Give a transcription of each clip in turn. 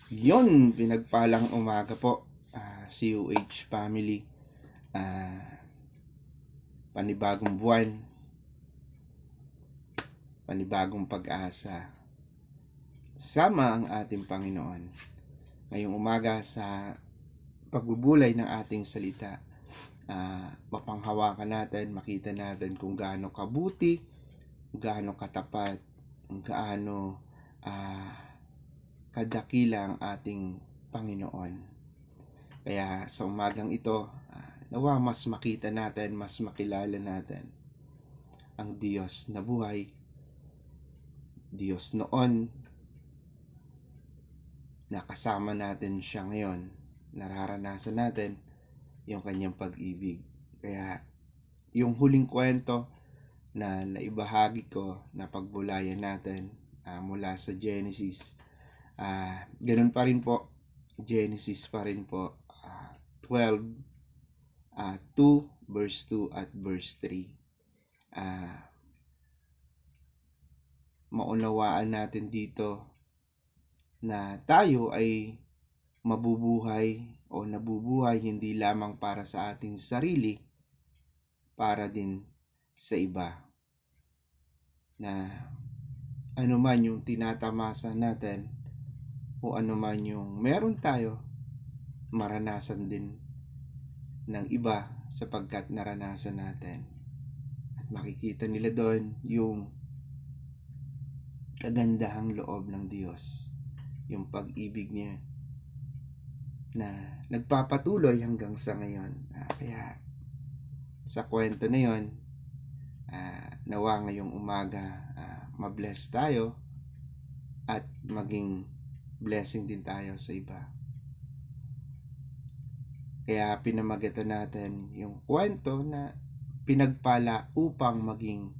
Yon, pinagpalang umaga po, CUH family. Panibagong buwan, panibagong pag-asa. Sama ang ating Panginoon. Ngayong umaga sa pagbubulay ng ating salita, mapanghawakan natin, makita natin kung gaano kabuti, gaano katapat, gaano kadakila ang ating Panginoon. Kaya sa umagang ito, nawa mas makita natin, mas makilala natin ang Diyos na buhay, Diyos noon, nakasama natin siya ngayon, nararanasan natin yung kanyang pag-ibig. Kaya yung huling kwento na naibahagi ko, na pagbulayan natin mula sa Genesis, ganun pa rin po, Genesis pa rin po, 12, 2 verse 2 at verse 3. Maunawaan natin dito na tayo ay mabubuhay o nabubuhay hindi lamang para sa ating sarili, para din sa iba. Na ano man yung tinatamasa natin o ano man yung meron tayo, maranasan din ng iba sapagkat naranasan natin. At makikita nila doon yung kagandahang loob ng Diyos, yung pag-ibig niya na nagpapatuloy hanggang sa ngayon. Kaya sa kwento na yon, nawa ngayong umaga mabless tayo at maging blessing din tayo sa iba. Kaya pinamagatan natin yung kwento na pinagpala upang maging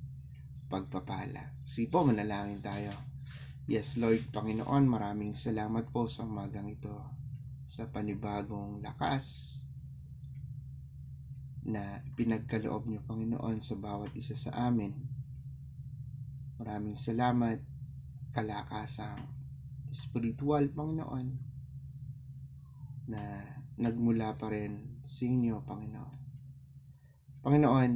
pagpapala. Sipo, manalangin tayo. Yes, Lord, Panginoon, maraming salamat po sa umagang ito, sa panibagong lakas na pinagkaloob niyo, Panginoon, sa bawat isa sa amin. Maraming salamat, kalakasang spiritual, Panginoon, na nagmula pa rin sa inyo, Panginoon. Panginoon,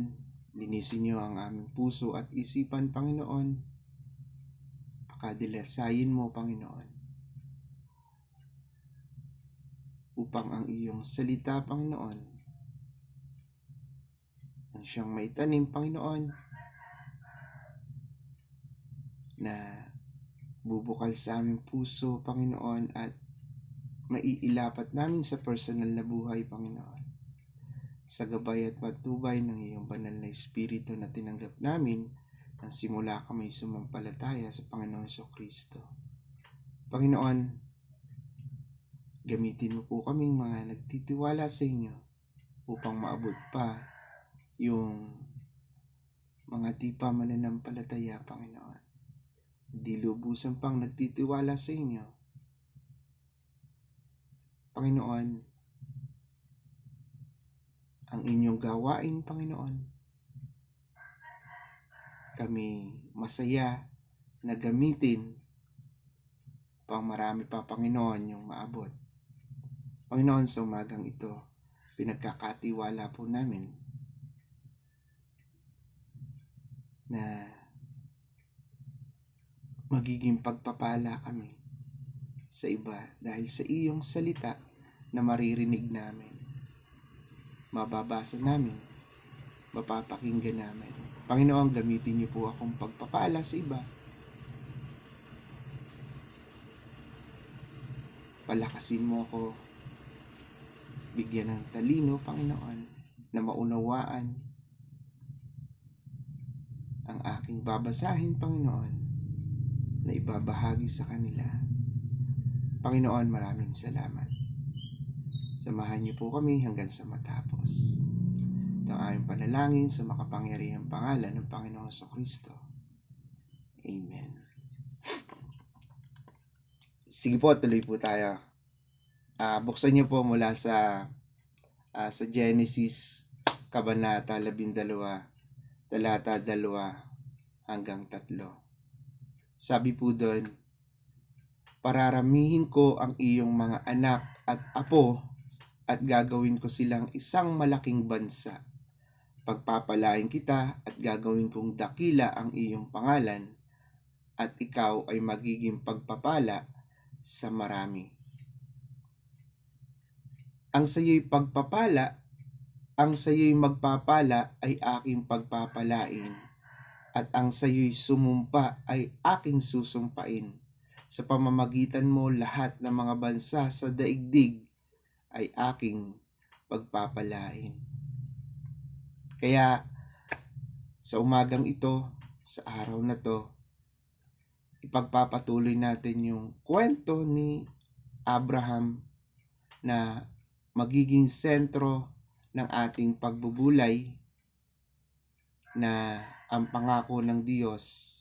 linisin niyo ang aming puso at isipan, Panginoon. Pakadilasayin mo, Panginoon, upang ang iyong salita, Panginoon, ang siyang maitanim, Panginoon, na bubukal sa aming puso, Panginoon, at maiilapat namin sa personal na buhay, Panginoon, sa gabay at patnubay ng iyong banal na Espiritu na tinanggap namin nang simula kami sumampalataya sa Panginoon Jesucristo. Panginoon, gamitin mo po kaming mga nagtitiwala sa inyo upang maabot pa yung mga di pa mananampalataya, Panginoon. Di lubusan pang nagtitiwala sa inyo. Panginoon, ang inyong gawain, Panginoon, kami masaya na gamitin pang marami pa, Panginoon, yung maabot. Panginoon, sa umagang ito, pinagkakatiwala po namin na magiging pagpapala kami sa iba dahil sa iyong salita na maririnig namin, mababasa namin, mapapakinggan namin. Panginoon, gamitin niyo po akong pagpapala sa iba. Palakasin mo ako, bigyan ng talino, Panginoon, na maunawaan ang aking babasahin, Panginoon, na ibabahagi sa kanila. Panginoon, maraming salamat. Samahan niyo po kami hanggang sa matapos. Ito ang aming panalangin sa makapangyarihang pangalan ng Panginoon Jesucristo. Amen. Sige po, tuloy po tayo. Buksan niyo po mula sa Genesis, Kabanata 12, talata 2 hanggang 3. Sabi po doon, Pararamihin ko ang iyong mga anak at apo at gagawin ko silang isang malaking bansa. Pagpapalain kita at gagawin kong dakila ang iyong pangalan at ikaw ay magiging pagpapala sa marami. Ang sayo'y magpapala ay aking pagpapalain at ang sayo'y sumumpa ay aking susumpain. Sa pamamagitan mo lahat ng mga bansa sa daigdig ay aking pagpapalain. Kaya sa umagang ito, sa araw na to, ipagpapatuloy natin yung kwento ni Abraham na magiging sentro ng ating pagbubulay, na ang pangako ng Diyos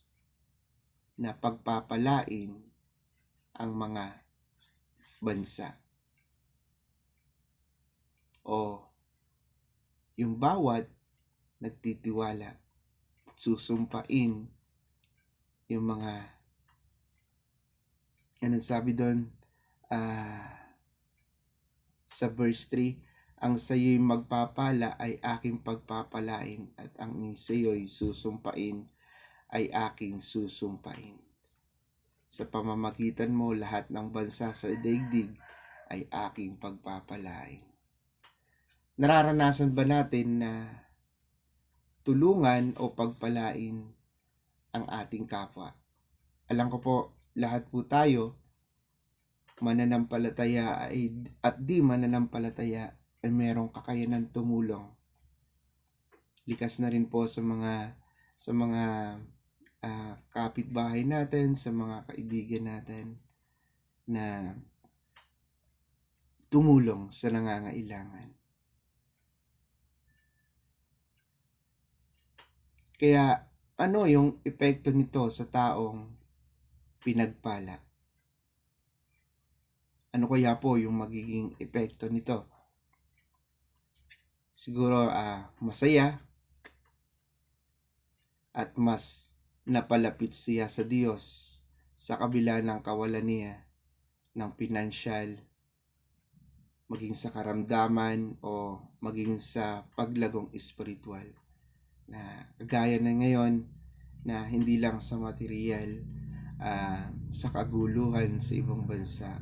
na pagpapalain ang mga bansa. O yung bawat nagtitiwala, susumpain yung mga, anong sabi doon? Sa verse 3, ang sayo'y magpapala ay aking pagpapalain at ang sayo'y susumpain ay aking susumpain. Sa pamamagitan mo lahat ng bansa sa daigdig ay aking pagpapalain. Nararanasan ba natin na tulungan o pagpalain ang ating kapwa? Alam ko po, lahat po tayo, mananampalataya at di mananampalataya, ay merong kakayanan tumulong. Likas na rin po sa mga kapitbahay natin, sa mga kaibigan natin na tumulong sa nangangailangan. Kaya ano yung epekto nito sa taong pinagpala? Ano kaya po yung magiging epekto nito? Siguro masaya at mas napalapit siya sa Diyos sa kabila ng kawalan niya ng pinansyal, maging sa karamdaman o maging sa paglagong espiritual. Na gaya na ngayon na hindi lang sa material, sa kaguluhan sa ibang bansa,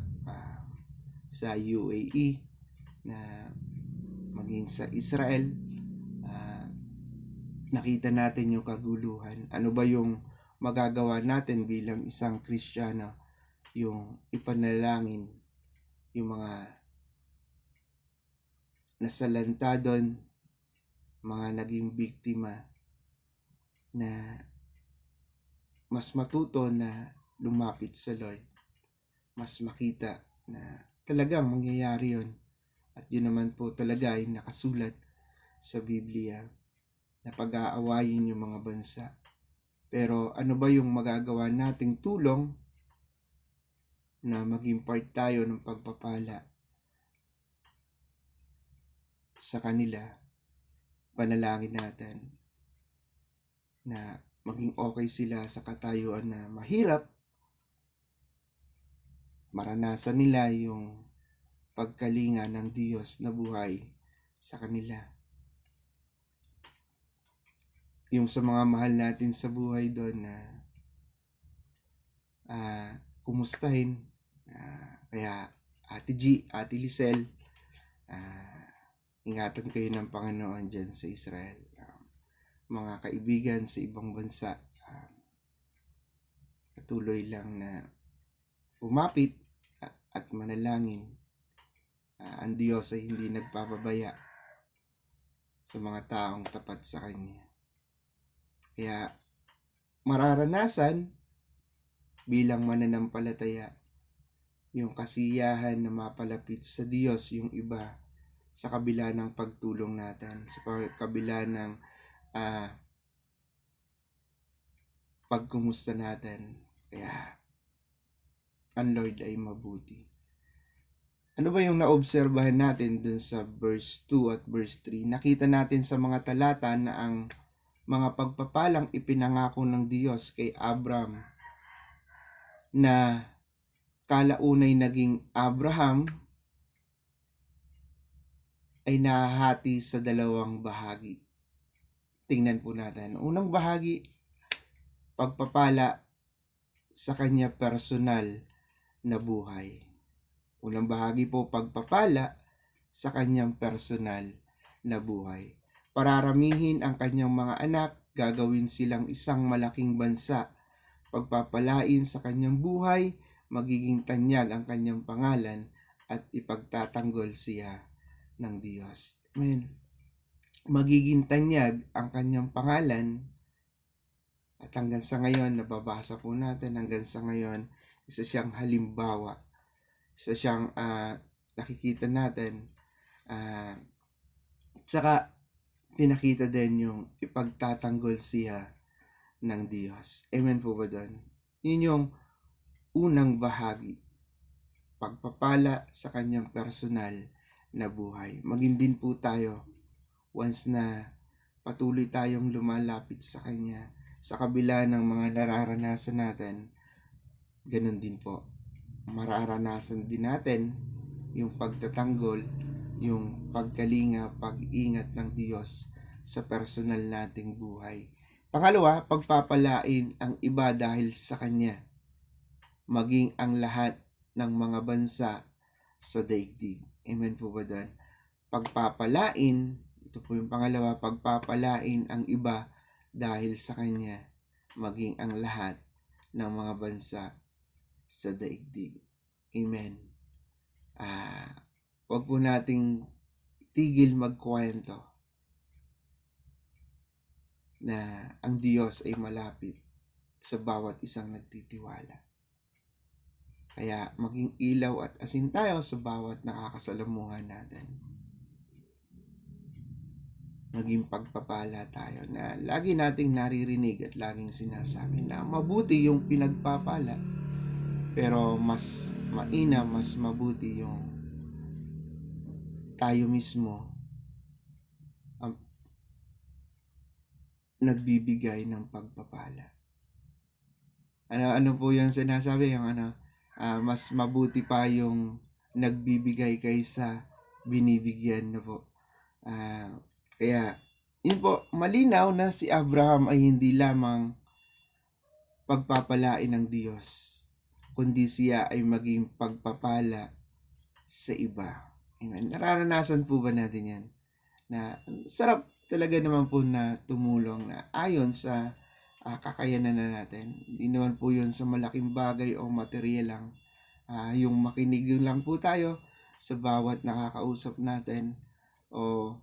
sa UAE, na maging sa Israel, nakita natin yung kaguluhan. Ano ba yung magagawa natin bilang isang Kristiyano? Yung ipanalangin yung mga nasalanta doon, mga naging biktima, na mas matuto na lumapit sa Lord, mas makita na talagang mangyayari yun. At yun naman po talaga ay nakasulat sa Biblia, na pag-aawayin yung mga bansa. Pero ano ba yung magagawa nating tulong na maging part tayo ng pagpapala sa kanila? Panalangin natin na maging okay sila sa katayuan na mahirap, maranasan nila yung pagkalinga ng Diyos na buhay sa kanila. Yung sa mga mahal natin sa buhay doon na kumustahin. Kaya Ate G, Ate Lisel, ingatan kayo ng Panginoon dyan sa Israel. Mga kaibigan sa ibang bansa, patuloy lang na umapit at manalangin. Ang Diyos ay hindi nagpapabaya sa mga taong tapat sa Kanya. Kaya mararanasan bilang mananampalataya yung kasiyahan na mapalapit sa Diyos yung iba sa kabila ng pagtulong natin, sa kabila ng pagkumusta natin. Kaya ang Lord ay mabuti. Ano ba yung naobserbahan natin dun sa verse 2 at verse 3? Nakita natin sa mga talata na ang mga pagpapalang ipinangako ng Diyos kay Abram na kalaunay naging Abraham ay nahahati sa dalawang bahagi. Tingnan po natin. Unang bahagi, pagpapala sa kanya personal na buhay. Unang bahagi po, pagpapala sa kanyang personal na buhay. Pararamihin ang kanyang mga anak, gagawin silang isang malaking bansa. Pagpapalain sa kanyang buhay, magiging tanyag ang kanyang pangalan at ipagtatanggol siya ng Diyos. Amen. Magiging tanyag ang kanyang pangalan at hanggang sa ngayon, nababasa po natin, hanggang sa ngayon, isa siyang halimbawa. Isa siyang nakikita natin. Saka pinakita din yung ipagtatanggol siya ng Diyos. Amen po ba doon? Yun yung unang bahagi. Pagpapala sa kanyang personal na buhay. Maging din po tayo once na patuloy tayong lumalapit sa Kanya sa kabila ng mga nararanasan natin, ganun din po. Mararanasan din natin yung pagtatanggol, yung pagkalinga, pag-ingat ng Diyos sa personal nating buhay. Pangalawa, pagpapalain ang iba dahil sa Kanya, maging ang lahat ng mga bansa sa daigdig. Amen po ba doon? Pagpapalain, ito po yung pangalawa, pagpapalain ang iba dahil sa Kanya, maging ang lahat ng mga bansa sa daigdig. Amen. Huwag po nating tigil magkwento na ang Diyos ay malapit sa bawat isang nagtitiwala. Kaya maging ilaw at asin tayo sa bawat nakakasalamuhan natin. Maging pagpapala tayo na lagi nating naririnig at laging sinasabi na mabuti yung pinagpapala, pero mas mainam, mas mabuti yung tayo mismo ang nagbibigay ng pagpapala. Ano po yung sinasabi? Yung mas mabuti pa yung nagbibigay kaysa binibigyan na po. Kaya, yun po, malinaw na si Abraham ay hindi lamang pagpapalain ng Diyos, kundi siya ay maging pagpapala sa iba. Amen. Nararanasan po ba natin yan? Na sarap talaga naman po na tumulong na ayon sa kakayanan na natin. Hindi naman po yun sa malaking bagay o material lang. Yung makinig lang po tayo sa bawat nakakausap natin o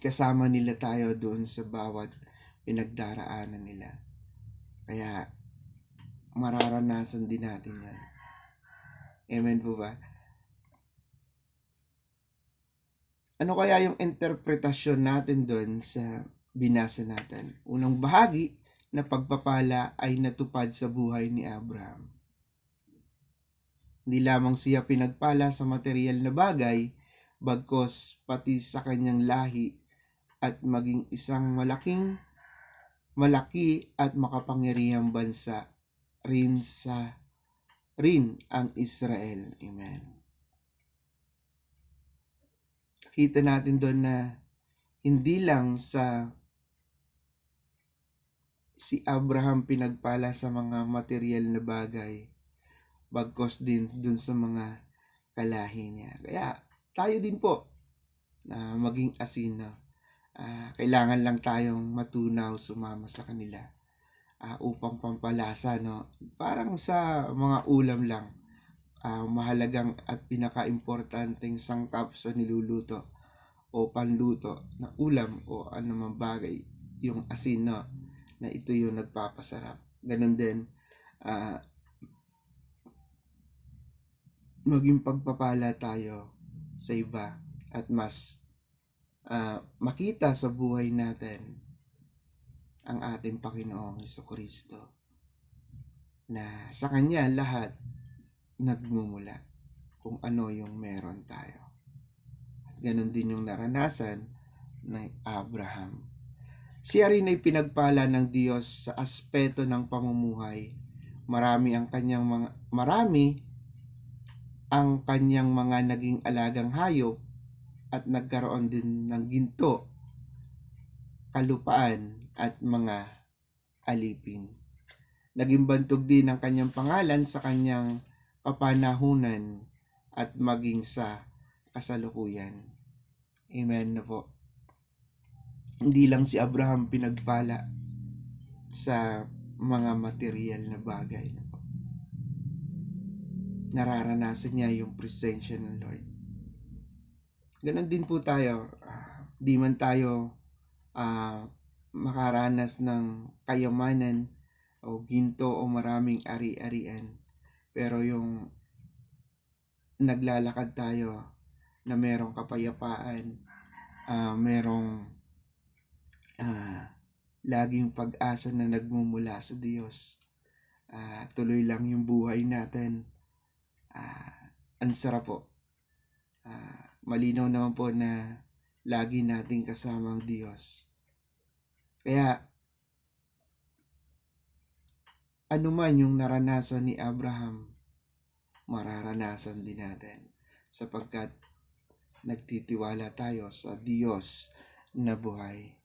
kasama nila tayo doon sa bawat pinagdaraanan nila. Kaya mararanasan din natin yan. Amen po ba? Ano kaya yung interpretasyon natin doon sa binasa natin? Unang bahagi na pagpapala ay natupad sa buhay ni Abraham. Hindi lamang siya pinagpala sa material na bagay, bagkos pati sa kanyang lahi at maging isang malaki at makapangyarihang bansa rin ang Israel. Amen. Kita natin doon na hindi lang si Abraham pinagpala sa mga material na bagay, bagkos din doon sa mga kalahi niya. Kaya tayo din po maging asin, no? Kailangan lang tayong matunaw, sumama sa kanila upang pampalasa, no? Parang sa mga ulam lang, mahalagang at pinaka-importanteng sangkap sa niluluto o panluto na ulam o anumang bagay, yung asin, no? Na ito yung nagpapasarap. Ganun din, maging pagpapala tayo sa iba at mas makita sa buhay natin ang ating Panginoong Jesucristo na sa Kanya lahat nagmumula kung ano yung meron tayo. At ganun din yung naranasan ng Abraham. Siya rin ay pinagpala ng Diyos sa aspeto ng pamumuhay, marami ang kanyang mga naging alagang hayop at nagkaroon din ng ginto, kalupaan at mga alipin. Naging bantog din ang kanyang pangalan sa kanyang kapanahunan at maging sa kasalukuyan. Amen na po. Hindi lang si Abraham pinagpala sa mga material na bagay na po. Nararanasan niya yung presensya ng Lord. Ganon din po tayo. Di man tayo makaranas ng kayamanan o ginto o maraming ari-arian. Pero yung naglalakad tayo na merong kapayapaan, merong laging pag-asa na nagmumula sa Diyos. Tuloy lang yung buhay natin. Ang sarap po. Malinaw naman po na lagi nating kasama ang Diyos. Kaya, anuman yung naranasan ni Abraham, mararanasan din natin. Sapagkat nagtitiwala tayo sa Diyos na buhay.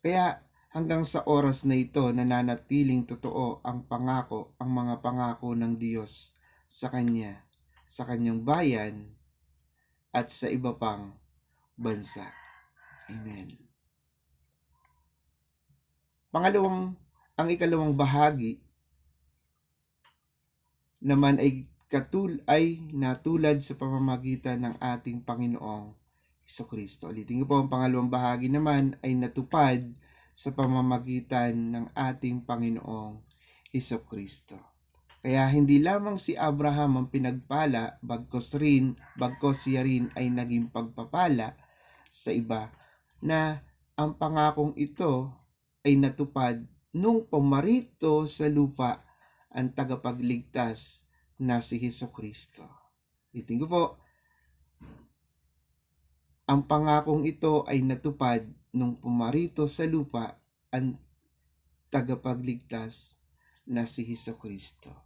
Kaya, hanggang sa oras na ito, nananatiling totoo ang mga pangako ng Diyos sa Kanya, sa Kanyang bayan, at sa iba pang bansa. Amen. Ang ikalawang bahagi naman ay natulad sa pamamagitan ng ating Panginoong Hesukristo. Ulitin ko po, ang pangalawang bahagi naman ay natupad sa pamamagitan ng ating Panginoong Hesukristo. Kaya hindi lamang si Abraham ang pinagpala, bagkos siya rin ay naging pagpapala sa iba, na ang pangakong ito ay natupad nung pumarito sa lupa ang tagapagligtas na si Hesukristo. Itin ko po, ang pangakong ito ay natupad nung pumarito sa lupa ang tagapagligtas na si Hesukristo.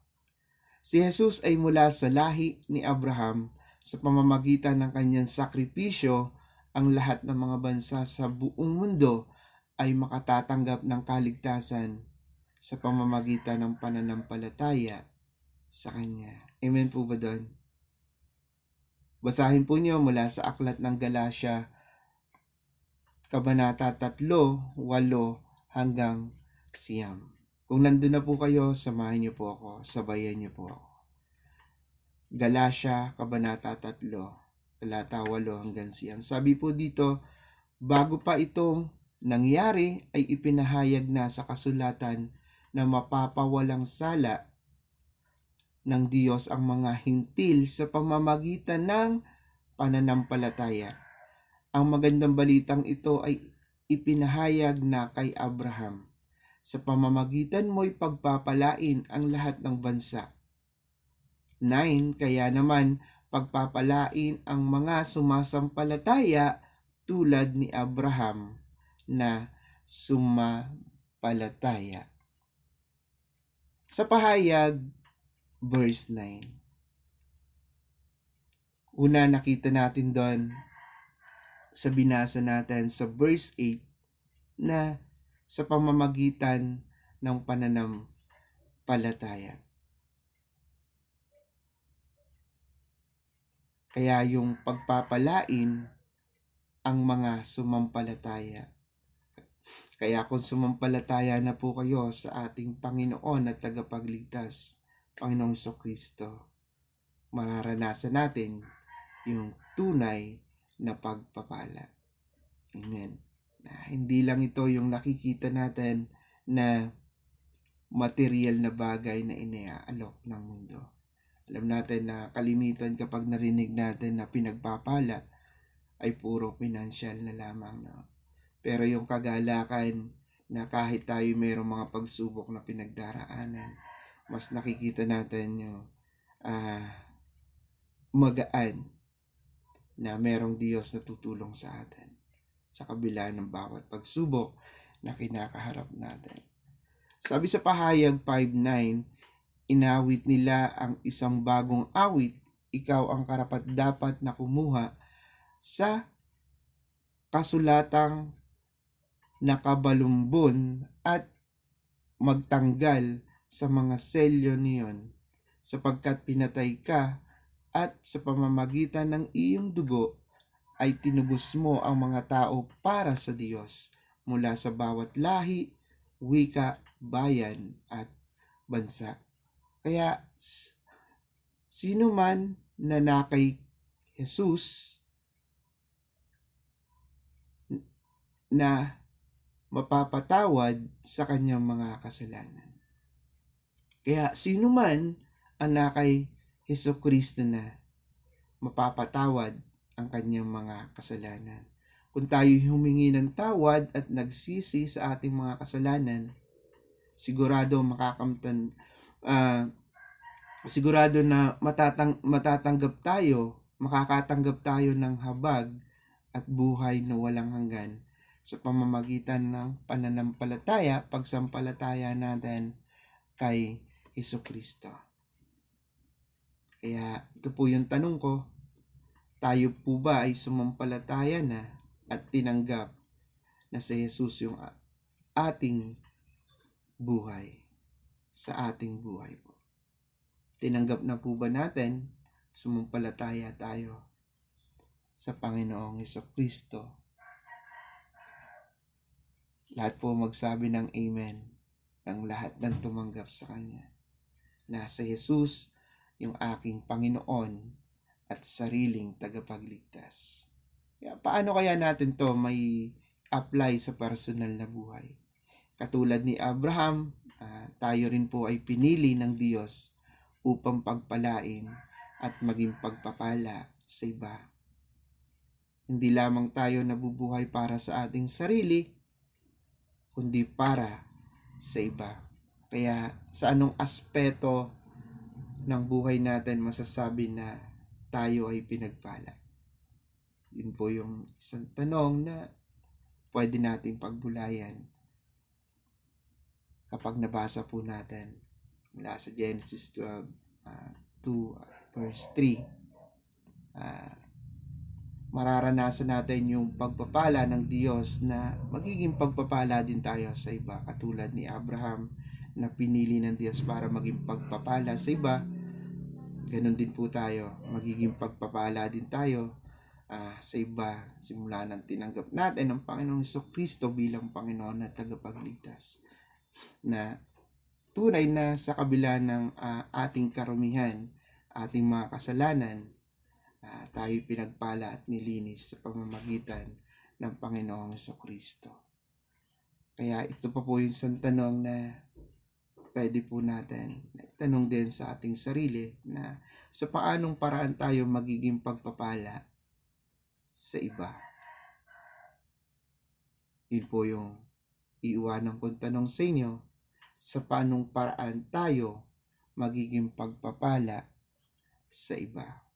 Si Jesus ay mula sa lahi ni Abraham. Sa pamamagitan ng kanyang sakripisyo, ang lahat ng mga bansa sa buong mundo ay makatatanggap ng kaligtasan sa pamamagitan ng pananampalataya sa Kanya. Amen po ba doon? Basahin po niyo mula sa aklat ng Galatia, Kabanata 3, 8 hanggang 9. Kung nandun na po kayo, samahan niyo po ako, sabayan niyo po ako. Galatia, Kabanata 3, talata 8 hanggang 9. Sabi po dito, bago pa itong nangyari ay ipinahayag na sa kasulatan na mapapawalang sala ng Diyos ang mga hintil sa pamamagitan ng pananampalataya. Ang magandang balitang ito ay ipinahayag na kay Abraham. Sa pamamagitan mo'y pagpapalain ang lahat ng bansa. 9. Kaya naman pagpapalain ang mga sumasampalataya tulad ni Abraham na sumampalataya. Sa pahayag, verse 9. Una, nakita natin doon sa binasa natin sa verse 8 na sa pamamagitan ng pananampalataya. Kaya yung pagpapalain ang mga sumampalataya. Kaya kung sumampalataya na po kayo sa ating Panginoon at tagapagligtas, Panginoong Hesukristo, mararanasan natin yung tunay na pagpapala. Amen. Hindi lang ito yung nakikita natin na material na bagay na iniaalok ng mundo. Alam natin na kalimitan kapag narinig natin na pinagpapala ay puro financial na lamang. No? Pero yung kagalakan na kahit tayo mayroong mga pagsubok na pinagdaraanan, mas nakikita natin yung magaan na merong Diyos na tutulong sa atin sa kabila ng bawat pagsubok na kinakaharap natin. Sabi sa pahayag 5:9, inawit nila ang isang bagong awit, ikaw ang karapat-dapat na kumuha sa kasulatang nakabalumbon at magtanggal sa mga selyo niyon, sapagkat pinatay ka at sa pamamagitan ng iyong dugo ay tinubos mo ang mga tao para sa Diyos mula sa bawat lahi, wika, bayan at bansa. Kaya sino man na kay Jesus na mapapatawad sa kanyang mga kasalanan. Kaya sino man ang kay Hesukristo na mapapatawad ang kanyang mga kasalanan. Kung tayo humingi ng tawad at nagsisi sa ating mga kasalanan, sigurado sigurado na makakatanggap tayo ng habag at buhay na walang hanggan sa pamamagitan ng pananampalataya, pagsampalataya natin kay Hesukristo. Kaya ito po yung tanong ko, tayo po ba ay sumampalataya na at tinanggap na si Jesus yung ating buhay, sa ating buhay po? Tinanggap na po ba natin, sumampalataya tayo sa Panginoong Hesukristo? Lahat po magsabi ng amen, ng lahat ng tumanggap sa Kanya, na si Jesus yung aking Panginoon at sariling tagapagligtas. Kaya paano kaya natin to may apply sa personal na buhay? Katulad ni Abraham, tayo rin po ay pinili ng Diyos upang pagpalain at maging pagpapala sa iba. Hindi lamang tayo nabubuhay para sa ating sarili, kundi para sa iba. Kaya sa anong aspeto ng buhay natin masasabi na tayo ay pinagpala? Yun po yung isang tanong na pwede nating pagbulayan kapag nabasa po natin mula sa Genesis 12, 2 verse 3. Mararanasan natin yung pagpapala ng Diyos na magiging pagpapala din tayo sa iba, katulad ni Abraham na pinili ng Diyos para maging pagpapala sa iba. Ganon din po tayo, magiging pagpapala din tayo sa iba simula nang tinanggap natin ang Panginoong Hesukristo bilang Panginoon at tagapagligtas, na tunay na sa kabila ng ating karumihan, ating mga kasalanan, tayo pinagpala at nilinis sa pamamagitan ng Panginoong Hesukristo. Kaya ito pa po yung isang tanong na pwede po natin tanong din sa ating sarili, na sa paanong paraan tayo magiging pagpapala sa iba. Yun po yung iiwanan kong tanong sa inyo, sa paanong paraan tayo magiging pagpapala sa iba.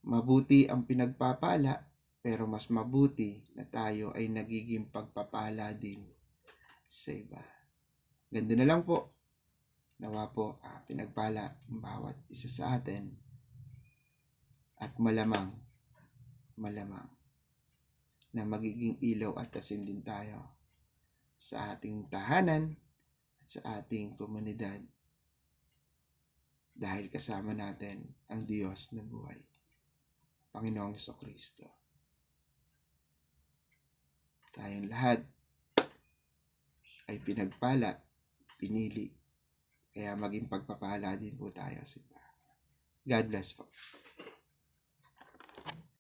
Mabuti ang pinagpapala, pero mas mabuti na tayo ay nagiging pagpapala din sa iba. Ganda na lang po. Nawa po pinagpala ang bawat isa sa atin, at malamang na magiging ilaw at asin din tayo sa ating tahanan at sa ating komunidad, dahil kasama natin ang Diyos na buhay, Panginoong Hesukristo. Tayong lahat ay pinagpala, pinili, kaya maging pagpapala din po tayo sa iba. God bless po.